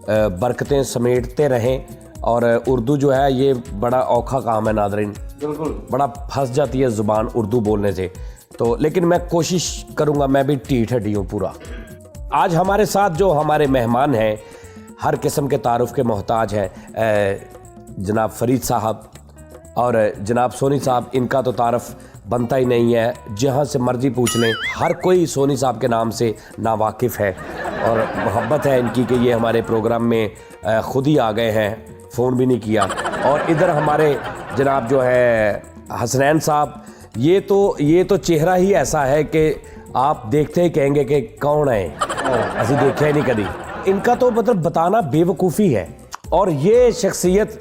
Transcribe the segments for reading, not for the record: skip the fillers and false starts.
बरकतें समेटते रहें। और उर्दू जो है ये बड़ा औखा काम है नादरीन, बिल्कुल बड़ा फंस जाती है ज़ुबान उर्दू बोलने से। तो लेकिन मैं कोशिश करूँगा, मैं भी टीठ हड्डी हूँ पूरा। आज हमारे साथ जो हमारे मेहमान हैं, हर किस्म के तारुफ़ के मोहताज हैं, जनाब फरीद साहब और जनाब सोनी साहब। इनका तो तारफ़ बनता ही नहीं है, जहाँ से मर्जी पूछ लें हर कोई सोनी साहब के नाम से नावाकिफ़ है और मोहब्बत है इनकी कि ये हमारे प्रोग्राम में ख़ुद ही आ गए हैं, फ़ोन भी नहीं किया। और इधर हमारे जनाब जो है हसनैन साहब, ये तो चेहरा ही ऐसा है कि आप देखते ही कहेंगे कि कौन है, ऐसी देखा ही नहीं कभी। इनका तो मतलब बताना बेवकूफ़ी है। और ये शख्सियत,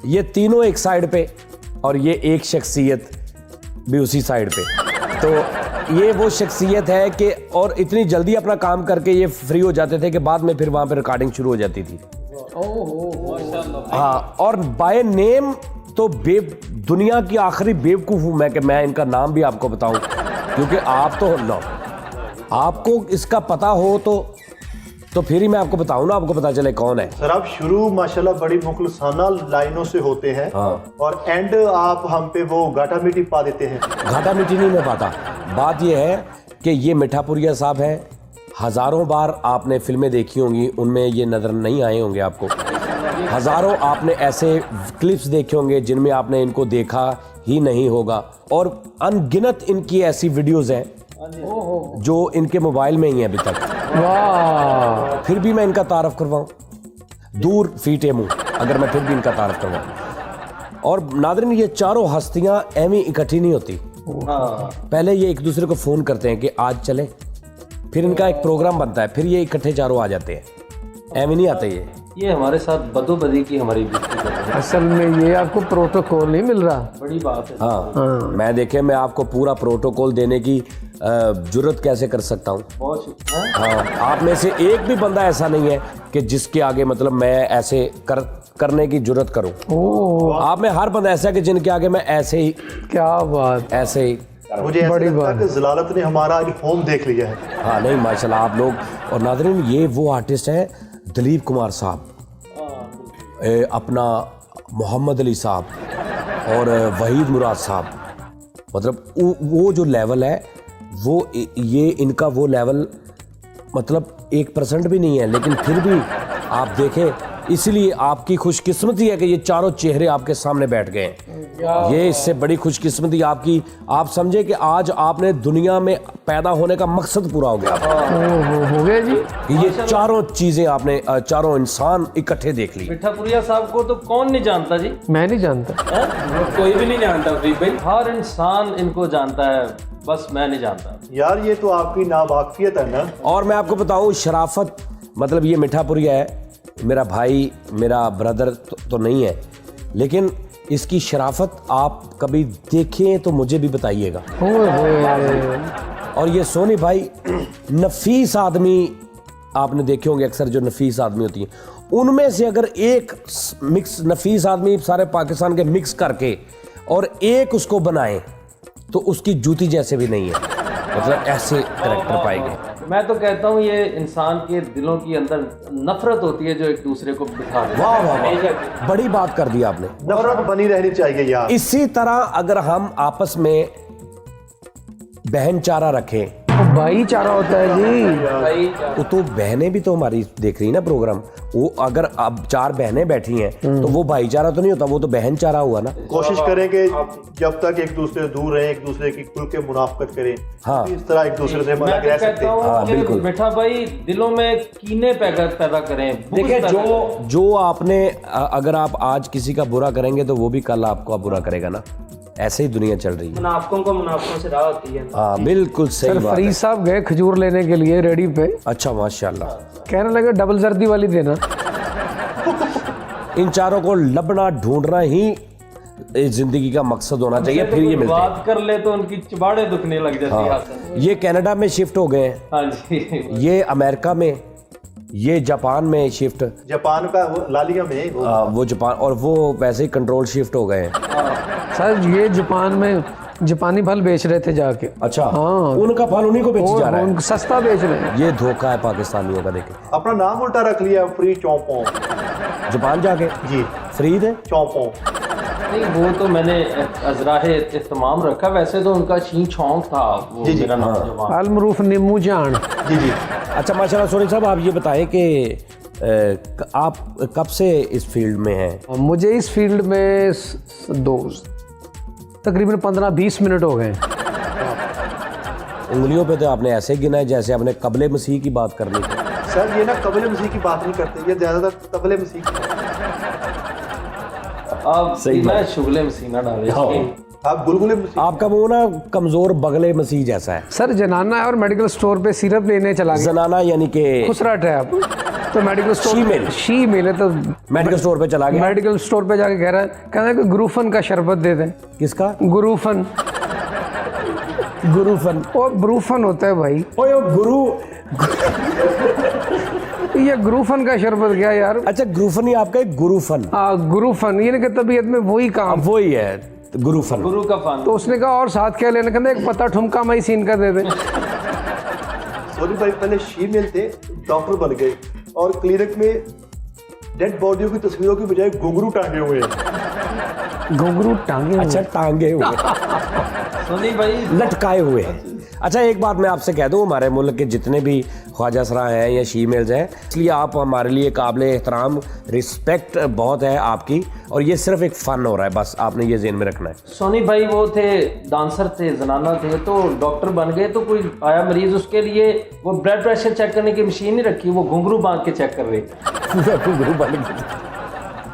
ये तीनों एक साइड पे और ये एक शख्सियत भी उसी साइड पे। तो ये वो शख्सियत है कि और इतनी जल्दी अपना काम करके ये फ्री हो जाते थे कि बाद में फिर वहाँ पे रिकॉर्डिंग शुरू हो जाती थी। हाँ, और बाय नेम तो दुनिया की आखिरी बेवकूफ़ हूँ मैं कि मैं इनका नाम भी आपको बताऊं, क्योंकि आप तो लो आपको इसका पता हो तो फिर ही मैं आपको बताऊं ना, आपको पता चले कौन है। सर आप शुरू माशाल्लाह बड़ी मुखलसाना लाइनों से होते हैं। हाँ। और एंड आप हम पे वो घाटा मीठी पा देते हैं। घाटा मीठी नहीं मैं पाता। बात यह है कि ये मिठापुरिया साहब हैं, हज़ारों बार आपने फिल्में देखी होंगी, उनमें ये नज़र नहीं आए होंगे आपको। हज़ारों आपने ऐसे क्लिप्स देखे होंगे जिनमें आपने इनको देखा ही नहीं होगा। और अनगिनत इनकी ऐसी वीडियोज़ हैं जो इनके मोबाइल में ही हैं अभी तक। वाह! फिर भी मैं इनका तारफ़ करवाऊँ, दूर फीटे मुँह, अगर मैं फिर भी इनका तारफ़ करवाऊँ। और नादरीन, ये चारों हस्तियाँ एवं इकट्ठी नहीं होती। पहले ये एक दूसरे को फ़ोन करते हैं कि आज चलें, फिर इनका एक प्रोग्राम बनता है, फिर ये इकट्ठे चारों आ जाते हैं, एवं नहीं आते ये हमारे साथ बदोबदी की हमारी असल में ये आपको प्रोटोकॉल नहीं मिल रहा, बड़ी बात है। हाँ, मैं आपको पूरा प्रोटोकॉल देने की जुर्रत कैसे कर सकता हूँ। बहुत शुक्रिया। हाँ, आप में से एक भी बंदा ऐसा नहीं है कि जिसके आगे मतलब मैं ऐसे करने की जुर्रत करूँ। आप में हर बंदा ऐसा है कि जिनके आगे मैं ऐसे ही, क्या बात, ऐसे ही। मुझे ऐसा लगता है कि जलालत ने हमारा होम देख लिया है। हाँ नहीं, माशाल्लाह आप लोग। और नादरीन, ये वो आर्टिस्ट हैं दिलीप कुमार साहब, अपना मोहम्मद अली साहब और वहीद मुराद साहब। मतलब वो जो लेवल है वो ये इनका वो लेवल मतलब 1% भी नहीं है। लेकिन फिर भी आप देखें, इसलिए आपकी खुशकिस्मती है कि ये चारों चेहरे आपके सामने बैठ गए हैं। ये इससे बड़ी खुशकिस्मती आपकी, आप समझे कि आज आपने दुनिया में पैदा होने का मकसद पूरा हो गया। हो गया जी। ये चारों चीजें आपने, चारों इंसान इकट्ठे देख ली। मिठापुरिया साहब को तो कौन नहीं जानता जी? मैं नहीं जानता। कोई भी नहीं जानता भाई, हर इंसान इनको जानता है, बस मैं नहीं जानता। यार ये तो आपकी नावाकिफियत है ना। और मैं आपको बताऊं, शराफत मतलब ये मिठापुरिया है, मेरा भाई, मेरा ब्रदर तो नहीं है, लेकिन इसकी शराफत आप कभी देखें तो मुझे भी बताइएगा। और ये सोनी भाई नफीस आदमी, आपने देखे होंगे अक्सर जो नफीस आदमी होती हैं, उनमें से अगर एक मिक्स नफीस आदमी सारे पाकिस्तान के मिक्स करके और एक उसको बनाए तो उसकी जूती जैसे भी नहीं है। मतलब ऐसे करैक्टर पाएंगे। मैं तो कहता हूँ ये इंसान के दिलों की अंदर नफरत होती है जो एक दूसरे को बिठा देती है। वाह वाह वाह, बड़ी बात कर दी आपने। नफरत बनी रहनी चाहिए यार। इसी तरह अगर हम आपस में बहनचारा रखें, भाईचारा होता है जी। वो तो बहनें भी तो हमारी देख रही ना प्रोग्राम, वो अगर अब 4 बहनें बैठी हैं तो वो भाईचारा तो नहीं होता, वो तो बहनचारा हुआ ना। कोशिश करें कि जब तक एक दूसरे से दूर रहें, एक दूसरे की खुल के मुनाफकत करें। हाँ, इस तरह एक दूसरे से अलग रह सकते हैं। हाँ, बिल्कुल। मिठा भाई दिलों में कीने पैदा करें। देखिए, जो आपने अगर आप आज किसी का बुरा करेंगे तो वो भी कल आपको बुरा करेगा ना। ऐसे ही दुनिया चल रही है। मुनाफिकों को मुनाफिकों से राह होती है। हाँ बिल्कुल सही बात है। फरीद साहब गए खजूर लेने के लिए रेडी पे। अच्छा माशाल्लाह। कहने लगे डबल जर्दी वाली देना। इन चारों को लबना ढूंढना ही जिंदगी का मकसद होना चाहिए, फिर ये मिलते हैं। बात कर ले तो उनकी चबाड़े दुखने लग जाती है। ये कनाडा में शिफ्ट हो गए हैं, हाँ जी। ये अमेरिका में, ये जापान में शिफ्ट, जापान का वो लालिया में वो जापान, और वो वैसे ही कंट्रोल शिफ्ट हो गए हैं। सर ये जापान में जापानी फल बेच रहे थे जाके। अच्छा हाँ। उनका फल उन्हीं को बेचा जा रहा है। उनको सस्ता बेच रहे हैं। ये धोखा है पाकिस्तानियों का। देखे अपना नाम उल्टा रख लिया, फ्री चौपों। जापान जाके जी फ्री थे। चौपों। नहीं, वो तो मैंने अजराहे इत्माम रखा, वैसे तो उनका शी छौंक था वो। जी, जी, मेरा नाम हाँ। जवान। अलमरूफ नीमू जान। जी जी। अच्छा माशाल्लाह। सोनी साहब आप ये बताएं कि आप कब से इस फील्ड में हैं? मुझे इस फील्ड में तकरीबन 15-20 मिनट हो गए। उंगलियों पे तो आपने ऐसे गिना है जैसे आपने कबले मसीह की बात करनी थी। सर ये ना कबले मसीह की बात नहीं करते, ये ज्यादातर तबले मसीह की। आप सही सीना बात। शुगले में सीना डाले। आप गुलगुले मसीह। आपका मुंह ना कमजोर बगले मसीह जैसा है। सर जनाना है और मेडिकल स्टोर पे सिरप लेने चला गया। जनाना यानी कि खुसरा ट्रैप। तो मेडिकल स्टोर शीमेल। शी है तो मेडिकल स्टोर पे चला गया। मेडिकल स्टोर पे जाके कह रहा है कि गुरूफन का शरबत दे दें। किसका? गुरूफन। गुरुफन। वो ब्रूफन होता है भाई। ओए गुरु। ये गुरूफन का शरबत क्या यार? अच्छा गुरुफन ही आपका एक गुरुफन। हाँ गुरूफन, ये कि तबीयत में वही काम। अब वही है गुरुफन। गुरु का फन। तो उसने कहा और साथ क्या लेना? कहते एक पता ठुमका मई सीन का दे दे। सोनी भाई पहले शीमेल थे, डॉक्टर बन गए और क्लिनिक में डेड बॉडियों की तस्वीरों की बजाय घुंघरू टांगे हुए हैं। घुंघरू टांगे हुए। अच्छा टांगे हुए सोनी भाई लटकाए हुए। अच्छा एक बात मैं आपसे कह दूं, हमारे मुल्क के जितने भी ख्वाजा सरा हैं या शीमेल्स हैं, इसलिए आप हमारे लिए काबिल एहतराम, रिस्पेक्ट बहुत है आपकी, और ये सिर्फ एक फन हो रहा है, बस आपने ये ज़हन में रखना है। सोनी भाई वो थे, डांसर थे, जनाना थे, तो डॉक्टर बन गए तो कोई आया मरीज, उसके लिए वो ब्लड प्रेशर चेक करने की मशीन नहीं रखी, वो घुंघरू बांध के चेक कर रहे। घुंघरू बन गए।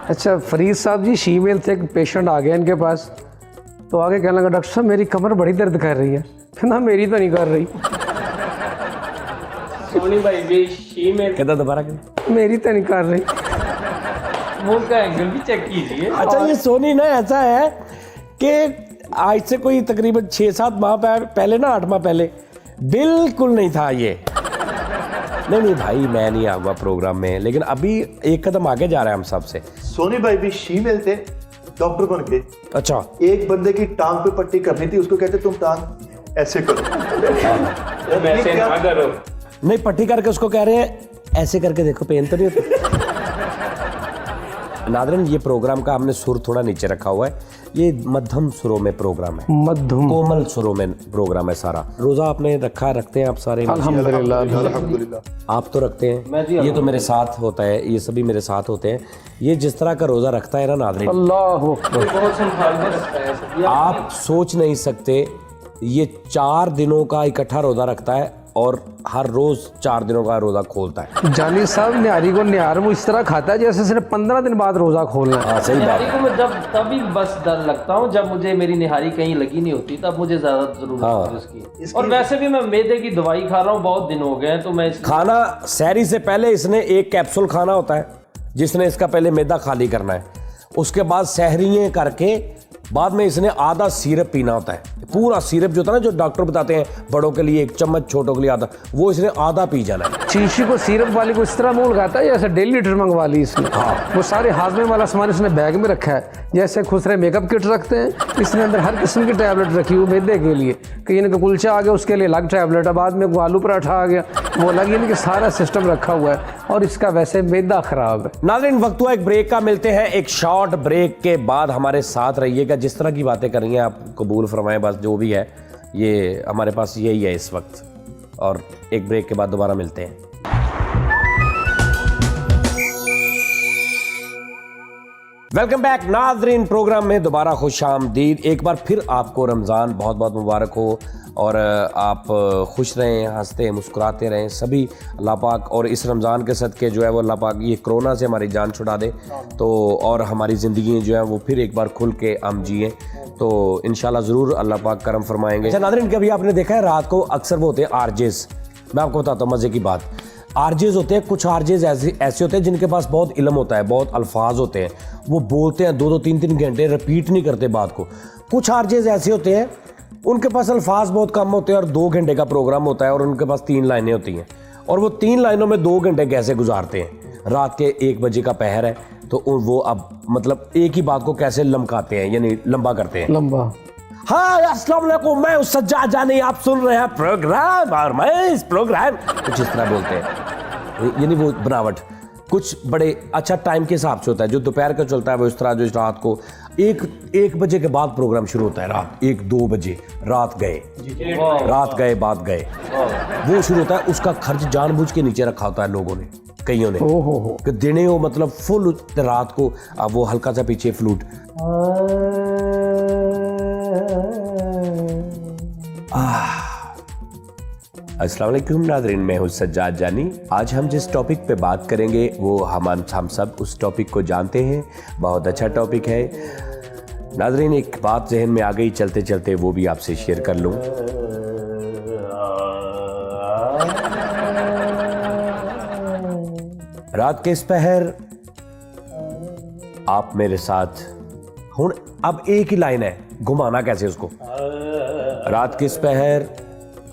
अच्छा फरीद साहब जी शीमेल थे, एक पेशेंट आ गया इनके पास, तो आगे कहने लगा डॉक्टर साहब मेरी कमर बड़ी दर्द कर रही है। ना मेरी तो नहीं कर रही। सोनी भाई भी शी में कहता दोबारा कर। मेरी तो नहीं कर रही। मुंह का एंगल भी चेक कीजिए। अच्छा ये सोनी ना ऐसा है कि आज से कोई तकरीबन 6-7 माह पहले ना 8 माह पहले बिल्कुल नहीं था ये। नहीं भाई मैं नहीं आऊँगा प्रोग्राम में, लेकिन अभी एक कदम आगे जा रहा है हम सबसे। सोनी भाई भी शीमेल थे, डॉक्टर बन गए। अच्छा एक बंदे की टांग पे पट्टी करनी थी, उसको कहते तुम टांग ऐसे करो। वैसे ना करो। नहीं पट्टी करके उसको कह रहे हैं ऐसे करके देखो पेन तो नहीं होता। नादरन ये प्रोग्राम का हमने सुर थोड़ा नीचे रखा हुआ है, ये मध्यम सुरों में प्रोग्राम है, मध्यम कोमल सुरों में प्रोग्राम है सारा। रोजा आपने रखते हैं आप सारे? अल्हम्दुलिल्लाह। अल्हम्दुलिल्लाह। आप तो रखते मैं जी हैं, ये तो मेरे साथ होता है, ये सभी मेरे साथ होते हैं। ये जिस तरह का रोजा रखता है ना नादरीन, अल्लाह अकबर। बहुत संभाल के रखता है सब। आप सोच नहीं सकते, ये 4 दिनों का इकट्ठा रोजा रखता है और हर रोज 4 दिनों का रोजा खोलता है। जानी साहब निहारी को निहार वो इस तरह खाता है जैसे सिर्फ 15 दिन बाद रोजा खोलना है। हाँ सही बात। निहारी को मैं जब तभी बस डर लगता हूँ जब मुझे मेरी निहारी कहीं लगी नहीं होती, तब मुझे ज्यादा जरूरत होती है उसकी। और वैसे भी मैं मैदे की दवाई खा रहा हूँ, बहुत दिन हो गए हैं, तो मैं खाना सहरी से पहले इसने एक कैप्सूल खाना होता है, जिसने इसका पहले मैदा खाली करना है, उसके बाद सहरियाँ करके बाद में इसने आधा सिरप पीना होता है। पूरा सिरप जो होता है ना, जो डॉक्टर बताते हैं बड़ों के लिए 1 चम्मच, छोटों के लिए आधा, वो इसने आधा पी जाना है। शीशी को सिरप वाली को इस तरह मुंह लगाता है जैसे 1.5 लीटर मंगवा ली इसने। वो सारे हाजमे वाला सामान इसने बैग में रखा है, जैसे खुसरे मेकअप किट रखते हैं, इसने अंदर हर किस्म की टैबलेट रखी हुई मैदे के लिए। कि इनका कुलचा आ गया उसके लिए अलग टैबलेट है, बाद में आलू पराठा आ गया वो अलग, यानी कि सारा सिस्टम रखा हुआ है, और इसका वैसे मैदा खराब है। नाज़रीन वक्त हुआ एक ब्रेक का, मिलते हैं एक शॉर्ट ब्रेक के बाद। हमारे साथ रहिएगा, जिस तरह की बातें कर रही हैं आप कबूल फरमाएं, बस जो भी है ये हमारे पास यही है इस वक्त, और एक ब्रेक के बाद दोबारा मिलते हैं। वेलकम बैक नाज़रीन, प्रोग्राम में दोबारा खुशामदीद। एक बार फिर आपको रमज़ान बहुत बहुत मुबारक हो, और आप खुश रहें, हंसते मुस्कुराते रहें सभी अल्लाह पाक, और इस रमज़ान के सदके जो है वो अल्लाह पाक ये कोरोना से हमारी जान छुड़ा दे, तो और हमारी ज़िंदगी जो है वो फिर एक बार खुल के हम जिएँ, तो इंशाल्लाह ज़रूर अल्लाह पाक करम फरमाएंगे। अच्छा नाज़रीन, कभी आपने देखा है रात को अक्सर वो होते हैं आरजेज़, मैं आपको बताता हूँ मज़े की बात। आरजेज़ होते हैं, कुछ आरजेज़ ऐसे होते हैं जिनके पास बहुत इल्म होता है, बहुत अल्फाज होते हैं, वो बोलते हैं 2-2 3-3 घंटे, रिपीट नहीं करते बात को। कुछ आरजेज़ ऐसे होते हैं उनके पास अल्फाज बहुत कम होते हैं और 2 घंटे का प्रोग्राम होता है और उनके पास 3 लाइनें होती हैं, और वो 3 लाइनों में 2 घंटे कैसे गुजारते हैं। रात के 1 बजे का पहर है तो वो अब मतलब एक ही बात को कैसे लमकाते हैं, यानी लंबा करते हैं। लंबा हाँ अस्सलाम वालेकुम, मैं हूं सज्जाद जानी, आप सुन रहे हैं प्रोग्राम और मैं इस प्रोग्राम, कुछ इस तरह बोलते हैं, यानी वो बनावट कुछ बड़े अच्छा टाइम के हिसाब से होता है। जो दोपहर का चलता है वो इस तरह, जो रात को एक बजे के बाद प्रोग्राम शुरू होता है, रात 1-2 बजे, रात गए बात गए, वो शुरू होता है। उसका खर्च जानबूझ के नीचे रखा होता है लोगों ने, कईयों ने, कि देने हो मतलब फुल रात को। अब वो हल्का सा पीछे फ्लूट, अस्सलाम वालेकुम नाज़रीन, मैं हूं सज्जाद जानी। आज हम जिस टॉपिक पे बात करेंगे वो हम सब उस टॉपिक को जानते हैं, बहुत अच्छा टॉपिक है नाज़रीन। एक बात जहन में आ गई चलते चलते, वो भी आपसे शेयर कर लूं। रात के इस पहर आप मेरे साथ, हुण अब एक ही लाइन है, घुमाना कैसे उसको। रात के इस पहर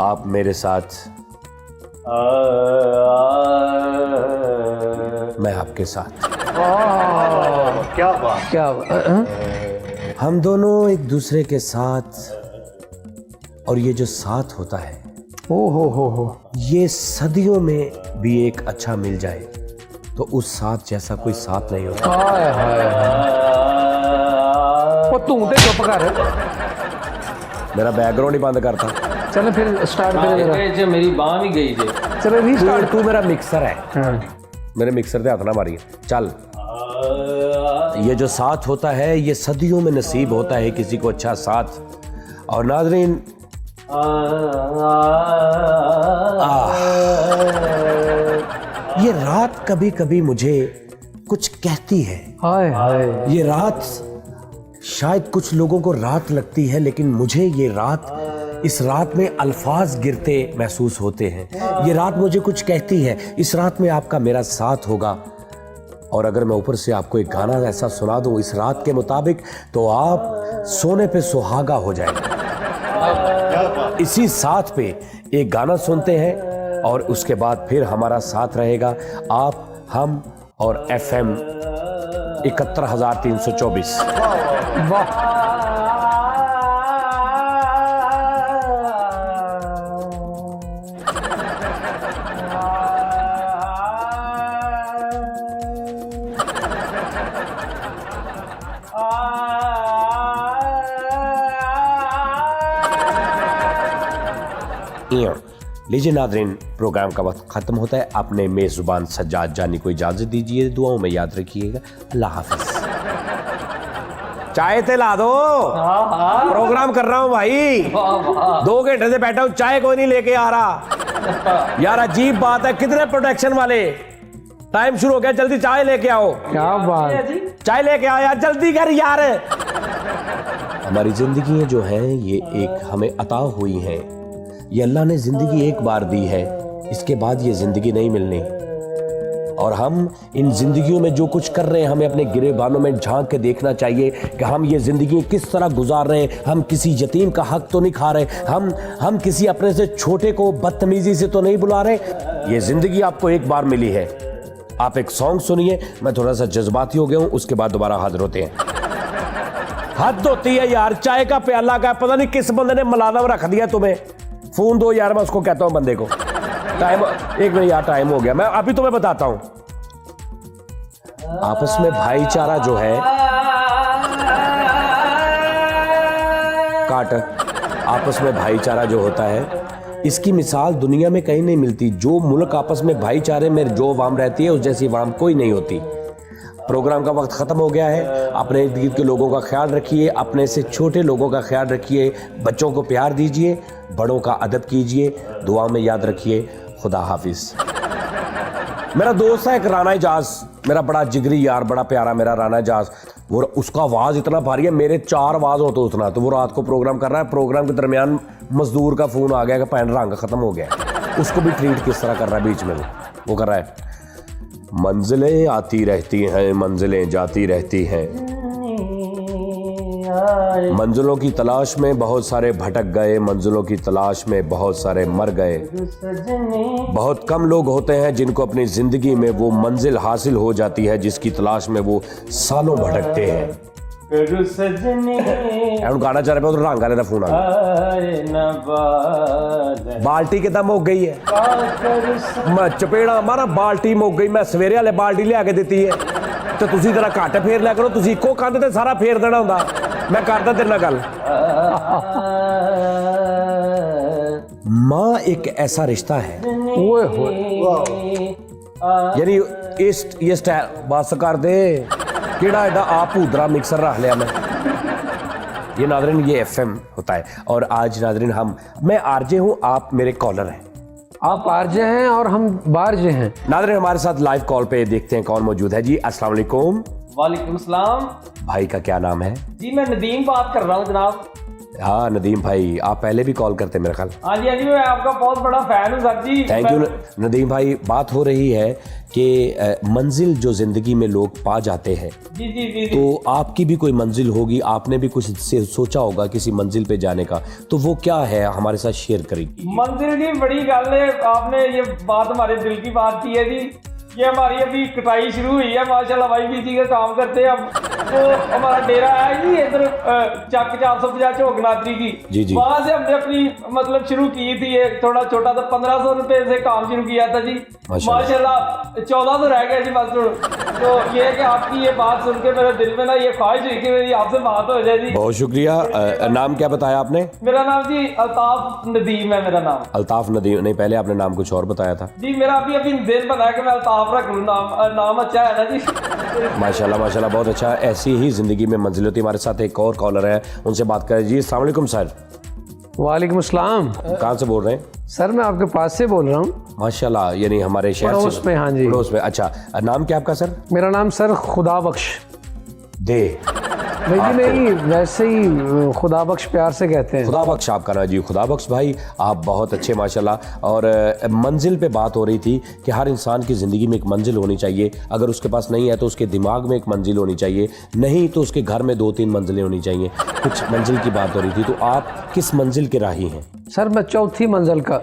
आप मेरे साथ, मैं आपके साथ, क्या बात, क्या हम दोनों एक दूसरे के साथ। और ये जो साथ होता है, हो ये सदियों में भी एक अच्छा मिल जाए तो उस साथ जैसा कोई साथ नहीं होता। हाय हाय वो तू ते चुप कर, मेरा बैकग्राउंड ही बंद करता। चलो फिर स्टार्ट करें। जो मेरी बांह भी गई जे। चलो रीस्टार्ट। तू मेरा मिक्सर है, हाँ। मेरे मिक्सर पे हाथ ना मारिए। चल, ये जो साथ होता है ये सदियों में नसीब होता है किसी को अच्छा साथ। और नाज़रीन, ये रात कभी कभी मुझे कुछ कहती है। हाय हाय, ये रात शायद कुछ लोगों को रात लगती है, लेकिन मुझे ये रात, इस रात में अल्फाज गिरते महसूस होते हैं। ये रात मुझे कुछ कहती है, इस रात में आपका मेरा साथ होगा। और अगर मैं ऊपर से आपको एक गाना ऐसा सुना दूं इस रात के मुताबिक, तो आप सोने पे सुहागा हो जाएगा। इसी साथ पे एक गाना सुनते हैं और उसके बाद फिर हमारा साथ रहेगा, आप, हम और FM 71,324। वाह। लीजिए नाज़रीन, प्रोग्राम का वक्त खत्म होता है। अपने मेज़बान सज्जाद जानी को इजाजत दीजिए, दुआओं में याद रखिएगा। अल्लाह हाफिज। चाय ते ला दो, प्रोग्राम कर रहा हूँ भाई, 2 घंटे से बैठा हूँ, चाय कोई नहीं लेके आ रहा। यार अजीब बात है, कितने प्रोटेक्शन वाले, टाइम शुरू हो गया, जल्दी चाय लेके आओ। क्या बात, चाय लेके आओ यार, जल्दी कर यार। हमारी जिंदगी जो है ये एक हमें अता हुई है, ये अल्लाह ने जिंदगी एक बार दी है, इसके बाद ये जिंदगी नहीं मिलनी। और हम इन जिंदगियों में जो कुछ कर रहे हैं, हमें अपने गिरेबानों में झांक के देखना चाहिए कि हम ये जिंदगी किस तरह गुजार रहे हैं। हम किसी यतीम का हक तो नहीं खा रहे, हम किसी अपने से छोटे को बदतमीजी से तो नहीं बुला रहे। ये जिंदगी आपको एक बार मिली है। आप एक सॉन्ग सुनिए, मैं थोड़ा सा जज्बाती हो गया हूं, उसके बाद दोबारा हाजिर होते हैं। हद होती है यार, चाय का प्याला का पता नहीं किस बंदे ने मलाना रख दिया तुम्हें। फोन दो यार, मैं उसको कहता हूं बंदे को। टाइम, 1 मिनट यार, टाइम हो गया, मैं अभी तुम्हें बताता हूं। आपस में भाईचारा जो है, काट, आपस में भाईचारा जो होता है, इसकी मिसाल दुनिया में कहीं नहीं मिलती। जो मुल्क आपस में भाईचारे में जो अवाम रहती है, उस जैसी अवाम कोई नहीं होती। प्रोग्राम का वक्त ख़त्म हो गया है। अपने इर्द गिर्द के लोगों का ख्याल रखिए, अपने से छोटे लोगों का ख्याल रखिए, बच्चों को प्यार दीजिए, बड़ों का अदब कीजिए, दुआ में याद रखिए। खुदा हाफिज। मेरा दोस्त है एक राना एजाज, मेरा बड़ा जिगरी यार, बड़ा प्यारा मेरा राना एजाज, वो उसका आवाज़ इतना भारी है, मेरे 4 आवाज़ हो तो उतना। तो वो रात को प्रोग्राम कर रहा है, प्रोग्राम के दरमियान मजदूर का फ़ोन आ गया कि पैन रंग ख़त्म हो गया। उसको भी ट्रीट किस तरह कर रहा है बीच में, वो कर रहा है, मंजिलें आती रहती हैं, मंजिलें जाती रहती हैं, मंजिलों की तलाश में बहुत सारे भटक गए, मंजिलों की तलाश में बहुत सारे मर गए। बहुत कम लोग होते हैं जिनको अपनी ज़िंदगी में वो मंजिल हासिल हो जाती है जिसकी तलाश में वो सालों भटकते हैं। करू सजनी ਹੁਣ ਗਾਣਾ ਚੱਲ ਪਿਆ ਉਧਰ ਰੰਗ ਵਾਲੇ ਦਾ ਫੋਨ ਆ ਗਿਆ आए न बाल ਬਾਲਟੀ ਕਿਦਾਂ ਮੁੱਕ ਗਈ ਹੈ का करू ਮੈਂ ਚਪੇੜਾ ਮਾਰਾ ਬਾਲਟੀ ਮੁੱਕ ਗਈ ਮੈਂ ਸਵੇਰੇ ਵਾਲੇ ਬਾਲਟੀ ਲਿਆ ਕੇ ਦਿੱਤੀ ਹੈ ਤੇ ਤੁਸੀਂ ਜਰਾ ਘੱਟ ਫੇਰ ਲਿਆ ਕਰੋ ਤੁਸੀਂ ਇੱਕੋ ਕੰਧ ਤੇ ਸਾਰਾ ਫੇਰ ਦੇਣਾ ਹੁੰਦਾ ਮੈਂ ਕਰਦਾ ਤੇਰੇ ਨਾਲ ਗੱਲ माँ एक ऐसा रिश्ता है ओए होए यानी इस ये स्टाइल बस कर दे केड़ा एडा आप भूदरा मिक्सर रख लिया मैं ये नादरीन ये एफएम होता है और आज नादरीन मैं आरजे हूँ आप मेरे कॉलर हैं आप आरजे हैं और हम बारजे हैं। नादरीन हमारे साथ लाइव कॉल पे देखते हैं कौन मौजूद है जी। अस्सलाम वालेकुम। वालेकुम सलाम भाई का क्या नाम है? जी मैं नदीम बात कर रहा हूँ जनाब। हाँ नदीम भाई आप पहले भी कॉल करते मेरे ख्याल। हाँ जी मैं आपका बहुत बड़ा फैन हूँ sir ji. Thank you Nadeem भाई। बात हो रही है कि मंजिल जो जिंदगी में लोग पा जाते हैं जी जी जी तो आपकी भी कोई मंजिल होगी, आपने भी कुछ से सोचा होगा किसी मंजिल पे जाने का, तो वो क्या है हमारे साथ शेयर करेंगे। मंजिल जी बड़ी गल है, आपने ये बात हमारे दिल की बात की है जी। ये हमारी अभी कटाई शुरू हुई है माशाल्लाह, भाई बीजी का काम करते हैं हम। तो हमारा डेरा है जी इधर चक 450 चौकनात्री की जी जी। वहाँ से हमने अपनी मतलब शुरू की थी एक थोड़ा छोटा सा 1500 रुपए से काम शुरू किया था जी। माशाल्लाह 1400 रह गया जी बस। तो ये है कि आपकी ये बात सुन के मेरे दिल में ना ये ख्वाहिश हुई कि मेरी आपसे बात हो जाए जी। बहुत शुक्रिया। नाम क्या बताया आपने? मेरा नाम जी अल्ताफ नदीम है मेरा नाम। अल्ताफ नदीम नहीं, पहले आपने नाम कुछ और बताया था जी। मेरा अभी दिल बना है कि मैं अल्ताफ रख लूँ, नाम अच्छा है ना जी। माशाल्लाह माशाल्लाह बहुत अच्छा। ऐसी ही जिंदगी में मंजिल होती है। हमारे साथ एक और कॉलर है, उनसे बात करें जी। अस्सलाम वालेकुम सर। वालेकुम अस्सलाम। कहाँ से बोल रहे हैं? सर मैं आपके पास से बोल रहा हूँ। माशाल्लाह यानी हमारे शहर से पड़ोस में। हाँ जी पड़ोस में। अच्छा नाम क्या आपका सर? मेरा नाम सर खुदा बख्श दे। भाई जी नहीं वैसे ही खुदा बख्श प्यार से कहते हैं। खुदा बख्श आपका नाम जी। खुदा बख्श भाई आप बहुत अच्छे माशाल्लाह। और मंजिल पे बात हो रही थी कि हर इंसान की ज़िंदगी में एक मंजिल होनी चाहिए। अगर उसके पास नहीं है तो उसके दिमाग में एक मंजिल होनी चाहिए, नहीं तो उसके घर में 2-3 मंजिलें होनी चाहिए। कुछ मंजिल की बात हो रही थी, तो आप किस मंजिल के राही हैं? सर मैं चौथी मंजिल का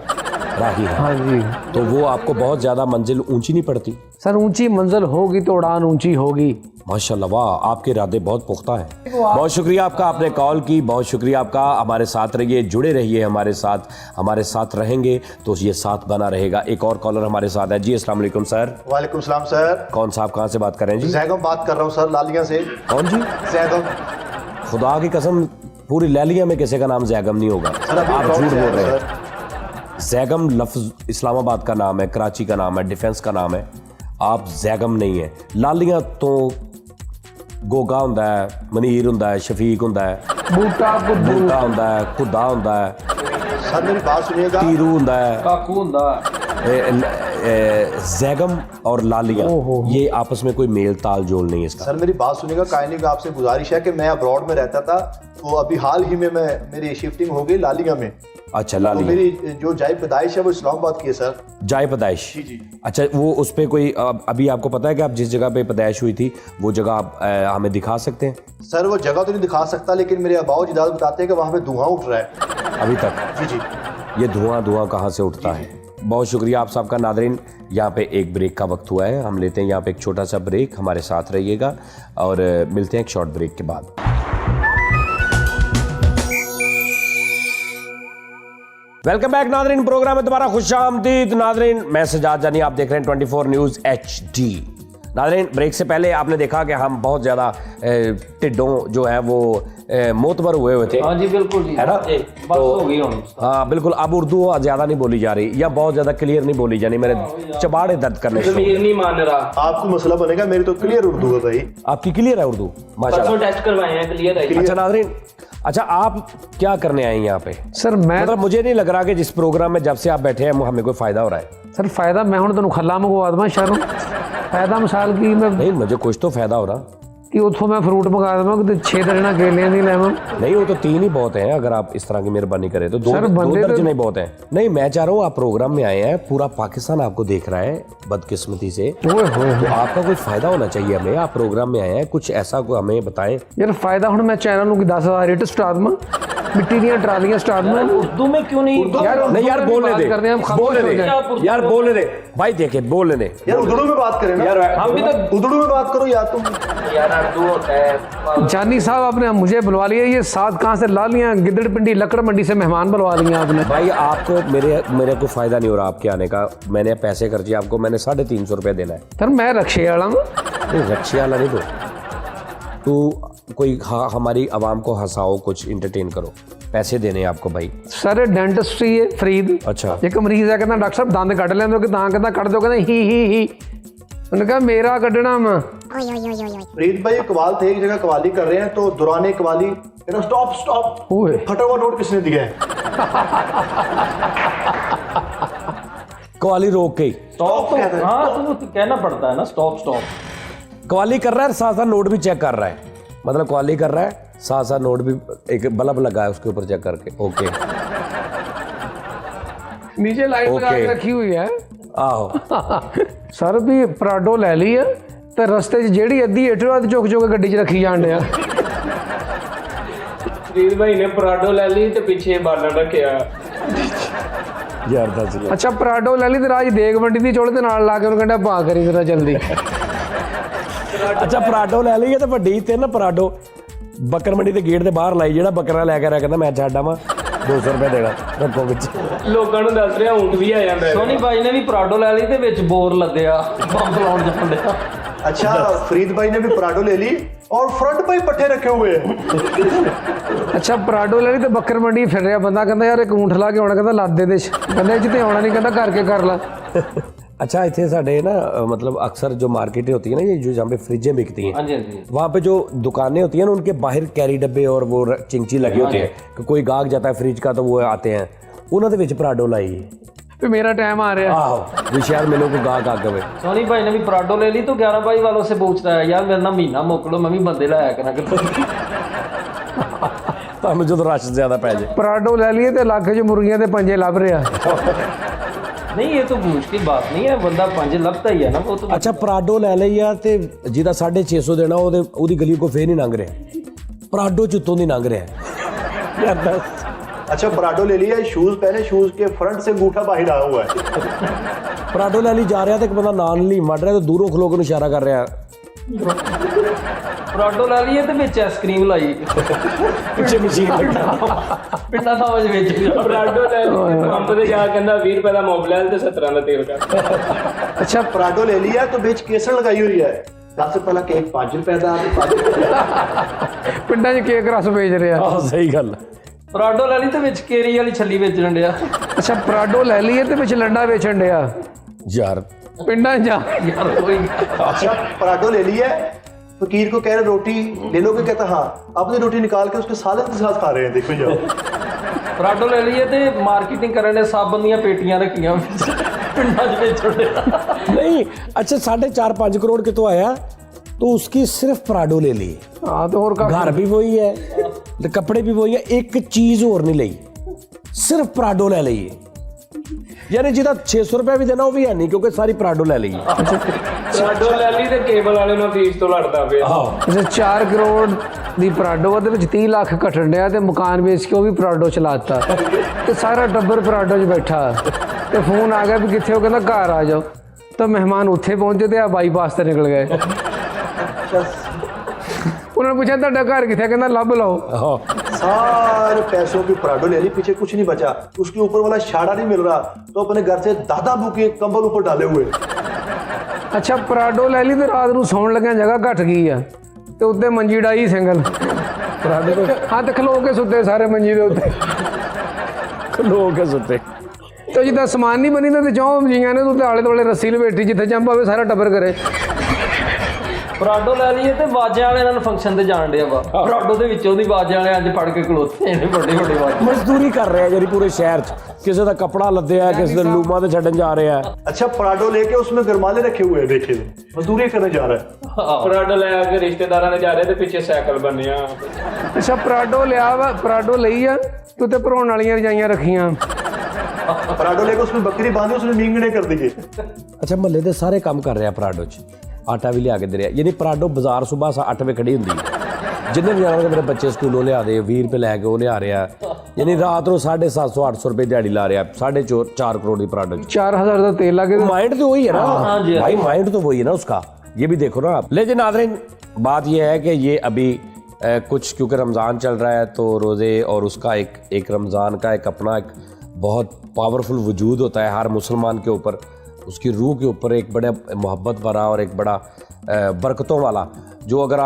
राही है। हाँ जी। तो वो आपको बहुत ज़्यादा मंजिल ऊंची नहीं पड़ती? सर ऊंची मंजिल होगी तो उड़ान ऊंची होगी। माशाल्लाह वाह आपके इरादे बहुत पुख्ता हैं। बहुत शुक्रिया आपका, आपने कॉल की, बहुत शुक्रिया आपका। हमारे साथ रहिए, जुड़े रहिए हमारे साथ रहेंगे तो ये साथ बना रहेगा। एक और कॉलर हमारे साथ है जी। अस्सलाम वालेकुम सर। वालेकुम सलाम सर। कौन साहब कहाँ से बात कर रहे हैं जी? जैगम बात कर रहा हूँ सर, लालिया से। कौन जी? जैगम। खुदा की कसम पूरी लालिया में किसी का नाम जैगम नहीं होगा, आप झूठ बोल रहे हैं। जैगम लफ्ज़ इस्लामाबाद का नाम है, कराची का नाम है, डिफेंस का नाम है। आप जैगम नहीं है। लालिया तो गोगा हुंदा है, मनीर हुंदा है, शफीक हुंदा है, बूटा बूटा हुंदा है, खुदा हुंदा है, सर मेरी बात सुनिएगा। तीरू हुंदा है, काकू हुंदा है। जैगम और लालिया ये आपस में कोई मेल ताल जोल नहीं है इसका। सर मेरी बात सुनिएगा, कायनी का आपसे गुजारिश है कि मैं अब्रॉड में रहता था, तो अभी हाल ही में मेरी शिफ्टिंग हो गई लालिया में। अच्छा तो लालिया। मेरी जो जाय पैदाइश है वो इस्लामाबाद की है सर। जाय पैदाइश? जी जी। अच्छा वो उस पे कोई अभी आपको पता है कि आप जिस जगह पे पैदाइश हुई थी वो जगह आप हमें दिखा सकते हैं? सर वो जगह तो नहीं दिखा सकता, लेकिन मेरे अबाऊ जिदाद बताते हैं कि वहाँ पे धुआं उठ रहा है अभी तक। जी जी। ये धुआं कहाँ से उठता है? बहुत शुक्रिया आप सबका। नादरीन यहाँ पे एक ब्रेक का वक्त हुआ है, हम लेते हैं यहाँ पे एक छोटा सा ब्रेक। हमारे साथ रहिएगा और मिलते हैं एक शॉर्ट ब्रेक के बाद। वेलकम बैक नादरीन, प्रोग्राम में दोबारा खुशामदीद। नादरीन मैं सजाद जानी, आप देख रहे हैं 24 न्यूज़ HD। नादरीन ब्रेक से पहले आपने देखा कि हम बहुत ज़्यादा टिड्डों जो है वो मोतबर हुए थे। हाँ जी बिल्कुल जी, है ना? बस हो गई हम। हाँ बिल्कुल। अब उर्दू ज़्यादा नहीं बोली जा रही या बहुत ज़्यादा क्लियर नहीं बोली जानी, मेरे चबाड़े दर्द करने शुरू हो गए। नहीं मान रहा। आपको मसला बनेगा, मेरी तो क्लियर उर्दू है भाई। आपकी क्लियर है उर्दू माशाल्लाह? टेस्ट करवाए हैं, क्लियर है। अच्छा नादरीन, अच्छा आप क्या करने आए हैं यहाँ पे? सर मैं मतलब मुझे नहीं लग रहा कि जिस प्रोग्राम में जब से आप बैठे हैं हमें कोई फायदा हो रहा है। सर फायदा मैं हूं तेन खला मंगवा दवा शहरों फायदा मिसाल की मैं नहीं मुझे कुछ तो फायदा हो रहा। कि उतो मैं फ्रूट मंगा देवा कि 6 दर्जन केलियां नहीं लेवा। नहीं वो तो 3 ही बहुत हैं, अगर आप इस तरह की मेहरबानी करें तो 2 सर, बंदे तो- दर्जन ही बहुत हैं। नहीं मैं चाह रहा हूँ आप प्रोग्राम में आए हैं, पूरा पाकिस्तान आपको देख रहा है बदकिस्मती से, ओए होए तो आपका कोई फायदा होना चाहिए हमें। आप प्रोग्राम में आए हैं, कुछ ऐसा को हमें बताएं। यार फायदा हूं मैं चैनल नूं 10,000 रेट स्टार दवा मिट्टी दी ट्रालियां स्टार्ट में उर्दू में क्यों नहीं नहीं यार बोलने दे, करते हैं हम, खामोश बोलने हो दे जाए। यार, बोलने दे भाई, देखे बोलने दे यार उर्दू में बात करें ना यार। हम भी तो उर्दू में बात करो यार तुम। यार उर्दू होता है। जानी साहब आपने मुझे बुलवा लिया, ये साथ कहाँ से ला लिया, गिद्दड़ पिंडी लकड़ मंडी से मेहमान बुलवा लिया आपने। भाई आपको मेरे को फायदा नहीं हो रहा आपके आने का। मैंने पैसे खर्चे, आपको मैंने 350 रुपये देना है। सर मैं रक्षे वाला हूँ। रक्षे वाला नहीं, तू कोई हमारी आवाम को हंसाओ, कुछ इंटरटेन करो, पैसे देने हैं आपको भाई। सर डेंटिस्ट्री है फरीद। अच्छा। एक मरीज है कहता डॉक्टर साहब दंद कट लें, कि दां कहता कट दो, कहते ही उन्होंने कहा मेरा कटना मैं। फरीद भाई कवाल थे, एक जगह कवाली कर रहे हैं तो दुराने कवाली स्टॉप स्टॉप, ओए। फटा हुआ नोट किसने दिया है? कवाली रोक के ही स्टॉप तो हाँ तो कहना पड़ता है ना, स्टॉप स्टॉप। कवाली कर रहा है, साथ साथ नोट भी चेक कर रहा है। मतलब कवाली कर रहा है, साथ साथ नोट भी, एक बल्ब लगा है उसके ऊपर चेक करके। ओके नीचे लाइट लगा के ओके। रखी हुई है। आहो सर भी पराडो ले ली है तो रस्ते 'ਚ ਜਿਹੜੀ ਅੱਧੀ ਇੱਟ ਉਹ ਚੁੱਕ ਚੁੱਕ ਕੇ ਗੱਡੀ 'ਚ ਰੱਖੀ ਜਾਣ ਡਿਆ। फरीद भाई ने पराठो ले ली तो पीछे बालन रखिया। यार दस यार। ਅੱਛਾ ਪਰਾਡੋ ਲੈ ਲਈ ਤੇ ਰਾਜ ਦੇਗ ਮੰਡੀ ਦੀ ਚੋਲੇ ਦੇ ਨਾਲ ਲਾ ਕੇ ਉਹਨੂੰ ਕਹਿੰਦਾ ਪਾ ਕਰੀ ਜਰਾ ਜਲਦੀ। ਅੱਛਾ ਪਰਾਡੋ ਲੈ ਲਈਏ ਤੇ ਵੱਡੀ ਤੇ ਨਾ ਪਰਾਡੋ ਬੱਕਰ ਮੰਡੀ ਦੇ ਗੇਟ ਦੇ ਬਾਹਰ ਲਾਈ, ਜਿਹੜਾ ਬੱਕਰਾ ਲੈ ਕੇ ਰਿਹਾ ਕਹਿੰਦਾ ਮੈਂ ਛੱਡ ਆਵਾਂ, 200 ਰੁਪਏ ਦੇਣਾ ਰੱਖੋ ਵਿੱਚ। ਲੋਕਾਂ ਨੂੰ ਦੱਸ ਰਿਹਾ ਊਂਟ ਵੀ ਆ ਜਾਂਦਾ। ਸੋਨੀ ਭਾਈ ਨੇ ਵੀ ਪਰਾਡੋ ਲੈ ਲਈ ਤੇ ਵਿੱਚ ਬੋਰ ਲੱਦਿਆ, ਬੰਬ ਲਾਉਣ ਜਾਂਦੇ। अच्छा फरीद भाई ने भी पराठो ले ली और फ्रंट पे ही पट्टे रखे हुए हैं। ਅੱਛਾ ਪਰਾਡੋ ਲੈ ਲਈ ਤੇ ਬੱਕਰ ਮੰਡੀ ਫਿਰ ਰਿਹਾ ਬੰਦਾ, ਕਹਿੰਦਾ ਯਾਰ ਇੱਕ ਊਂਠ ਲਾ ਕੇ ਆਉਣਾ, ਕਹਿੰਦਾ ਲੱਦ ਦੇ ਚ, ਕਹਿੰਦਾ ਜਿੱਤੇ ਆਉਣਾ ਨਹੀਂ, ਕਹਿੰਦਾ ਕਰਕੇ ਕਰ ਲਾ। अच्छा इतने साढ़े ना मतलब अक्सर जो मार्केटें होती है ना, ये जो जहाँ पे फ्रिजें बिकती हैं, हाँ जी हाँ जी। वहाँ पे जो दुकानें होती हैं ना, उनके बाहर कैरी डब्बे और वो चिंची लगे होते हैं कि कोई गाहक जाता है फ्रिज का तो वो आते हैं, उन्होंने विच पराडो लाई। ਵੀ ਮੇਰਾ ਟਾਈਮ आ रहा है। आहो भी शायद मेरे को गाहक आ गए। सोनी भाई ने भी पराठो ले ली तो 11 भाई वालों से पूछता है यार मेरा ना महीना मोक लो, मैं भी बंदे लाया करा कर। तो मुझे तो रश ज्यादा पै जाए। ਪਰਾਡੋ ਲੈ ਲਈਏ ਤੇ ਇਲਾਕੇ 'ਚ ਮੁਰਗੀਆਂ ਦੇ ਪੰਜੇ ਲੱਭ ਰਿਹਾ। नहीं ये तो मुश्किल बात नहीं है, बंदा पंज लभता ही है ना वो तो। अच्छा पराडो ले लिया ते जिदा 650 देना ਉਹਦੀ ਗਲੀ ਕੋ ਫੇਰ ਨਹੀਂ ਲੰਘ ਰਿਹਾ, ਪਰਾਡੋ ਚ ਉੱਤੋਂ ਦੀ ਲੰਘ ਰਿਹਾ। यार बस अच्छा पराठो ले लिया, शूज पहने, शूज के फ्रंट से अंगूठा बाहर आया हुआ है। पराडो ले ली जा रहा तो एक बंदा नान ली मर रहा तो दूरों खलो के इशारा कर रहा। पराठो ले लिए तो ਵਿੱਚ ਆਈਸਕ੍ਰੀਮ ਲਾਈ, ਪਿੱਛੇ ਮਸ਼ੀਨ ਪਿੰਡਾਂ ਦਾ ਵਜ ਵਿੱਚ ਪਰਾਠੋ ਲੈ ਲਈ, ਪੰਪ ਤੇ ਜਾ ਕਹਿੰਦਾ 20 ਰੁਪਏ ਦਾ ਮੋਬਾਈਲ ਤੇ 17 ਦਾ ਤੇਲ ਕਰ। अच्छा पराठो ले लिया तो बीच केसर लगाई हुई है, सबसे पहला केक 5 रुपए का, 5 रुपए। ਪਿੰਡਾਂ 'ਚ ਕੇਕ ਰਸ ਵੇਚ ਰਿਹਾ। हाँ सही गल। ਪਰਾਠੋ ਲੈ ਲਈ ਤੇ ਵਿੱਚ ਕੇਰੀ ਵਾਲੀ ਛੱਲੀ ਵੇਚਣ ਡਿਆ। ਅੱਛਾ ਪਰਾਡੋ ਲੈ ਲਈਏ ਤੇ ਵਿੱਚ ਲੰਡਾ ਵੇਚਣ ਡਿਆ यार ਪਿੰਡਾਂ 'ਚ ਜਾ। यार कोई अच्छा पराठो ले लिया, फकीर को कह रहे रोटी ले लोगे, कहता हाँ, अपनी रोटी निकाल के उसके सालन के साथ खा रहे हैं, देखो जाओ। ਪਰਾਠੋ ਲੈ ਲਈਏ ਤੇ ਮਾਰਕੀਟਿੰਗ ਕਰਨ ਦੇ ਸਾਬਣ ਦੀਆਂ ਪੇਟੀਆਂ ਰੱਖੀਆਂ ਵਿੱਚ ਪਿੰਡਾਂ 'ਚ ਵੇਚਣ ਡਿਆ। नहीं अच्छा 4.5 करोड़ कितों आया तो उसकी सिर्फ पराडो ले ली। ਹਾਂ ਤੇ ਹੋਰ घर भी वही है, कपड़े भी वही है, एक चीज और नहीं ली, सिर्फ पराडो ले ली। यानी जिदा 600 रुपया भी देना वो भी है नहीं, क्योंकि सारी पराडो ले ली। ਪਰਾਠੋ ਲੈ ਲਈ ਤੇ ਕੇਬਲ ਵਾਲੇ ਨਾਲ ਫੀਸ ਤੋਂ ਲੜਦਾ ਪਿਆ। ਅੱਛਾ 4 ਕਰੋੜ ਦੀ ਪਰਾਡੋ, ਉਹਦੇ ਵਿੱਚ 30 ਲੱਖ ਘਟਣ ਡਿਆ ਤੇ ਮਕਾਨ ਵੇਚ ਕੇ ਉਹ ਵੀ ਪਰਾਡੋ ਚਲਾਤਾ ਤੇ ਸਾਰਾ ਟੱਬਰ ਪਰਾਡੋ 'ਚ ਬੈਠਾ ਤੇ ਫੋਨ ਆ ਗਿਆ ਵੀ ਕਿੱਥੇ, ਉਹ ਕਹਿੰਦਾ ਘਰ ਆ ਜਾਓ, ਤਾਂ ਮਹਿਮਾਨ ਉੱਥੇ ਪਹੁੰਚੇ ਤੇ ਆ ਬਾਈਪਾਸ ਤੇ ਨਿਕਲ ਗਏ। ਉਹਨਾਂ ਨੇ ਪੁੱਛਿਆ ਤੁਹਾਡਾ ਘਰ ਕਿੱਥੇ, ਕਹਿੰਦਾ ਲੱਭ ਲਓ। सारे पैसों की पराठो ले ली, पीछे कुछ नहीं बचा, उसके ऊपर वाला छाड़ा नहीं मिल रहा तो अपने घर से दादा बू के कंबल ऊपर डाले हुए। ਅੱਛਾ ਪਰਾਡੋ ਲੈ ਲਈ ਤੇ ਰਾਤ ਨੂੰ ਸੌਣ ਲੱਗਿਆ ਜਗ੍ਹਾ ਘਟ ਗਈ ਆ ਤੇ ਉੱਤੇ ਮੰਜੀ ਡਾਈ ਸਿੰਗਲ ਪਰਾਡੋ ਹੱਥ ਖਲੋ ਕੇ ਸੁੱਤੇ ਸਾਰੇ ਮੰਜੀ ਦੇ ਉੱਤੇ। लोग के सुते ਤੇ ਜਿੱਦਾਂ ਸਮਾਨ ਨਹੀਂ ਬਣੀ ਤੇ ਚੌਂ ਜੀਆਂ ਨੇ ਉੱਤੇ ਆਲੇ ਦੁਆਲੇ ਰੱਸੀ ਲਪੇਟੀ, ਜਿੱਥੇ ਜੰਪ ਆਵੇ ਸਾਰਾ ਟੱਬਰ ਕਰੇ। ਪਰਾਡੋ ਲੈ ਲਈਏ ਤੇ ਬਾਜਿਆਂ ਵਾਲੇ ਨਾਲ ਫੰਕਸ਼ਨ ਤੇ ਜਾਣ ਡਿਆ ਵਾ। ਪਰਾਡੋ ਦੇ ਵਿੱਚੋਂ ਦੀ ਬਾਜਿਆਂ ਵਾਲੇ ਅੱਜ ਫੜ ਕੇ ਖਲੋਤੇ ਨੇ, ਵੱਡੇ ਵੱਡੇ ਬਾਜੇ। मजदूरी कर रहे हैं जी पूरे शहर च, किसी का कपड़ा लद्या है, किसी लूमा ते छड्डन जा रहे हैं। अच्छा पराठो लेके उसमें गरमाले रखे हुए हैं, देखिए मजदूरी करने जा रहा है। ਪਰਾਡੋ ਲੈ ਕੇ ਰਿਸ਼ਤੇਦਾਰਾਂ ਦੇ ਜਾ ਰਹੇ ਤੇ ਪਿੱਛੇ ਸਾਈਕਲ ਬੰਨਿਆ। ਅੱਛਾ ਪਰਾਡੋ ਲਿਆ ਵਾ, ਪਰਾਡੋ ਲਈ ਆ ਤੇ ਉੱਤੇ ਭਰਾਉਣ ਵਾਲੀਆਂ ਰਜਾਈਆਂ ਰੱਖੀਆਂ। पराठो लेके उसमें बकरी बांधी, उसने नींगने कर दी। अच्छा महल्ले के सारे काम कर रहे हैं पराडो च, आटा भी लिया के दे रहा। यानी पराडो बाजार सुबह 8 वजे खड़ी होंगी, जिन्हें भी जाना मेरे बच्चे स्कूलों लिया दे 20 रुपए लैके वो लिया रहा, यानी रात रो 750-800 रुपए दिहाड़ी ला रहे आप 4.5 करोड़ की प्रोडक्ट 4000 का तेल लगे माइंड तो वही है ना जी, भाई माइंड तो वही है ना उसका ये भी देखो ना आप। लेकिन नाज़रीन बात ये है कि ये अभी कुछ क्योंकि रमज़ान चल रहा है तो रोज़े और उसका एक रमज़ान का एक अपना एक बहुत पावरफुल वजूद होता है हर मुसलमान के ऊपर, उसकी रूह के ऊपर एक बड़ा मोहब्बत भरा और एक बड़ा बरकतों वाला जो अगर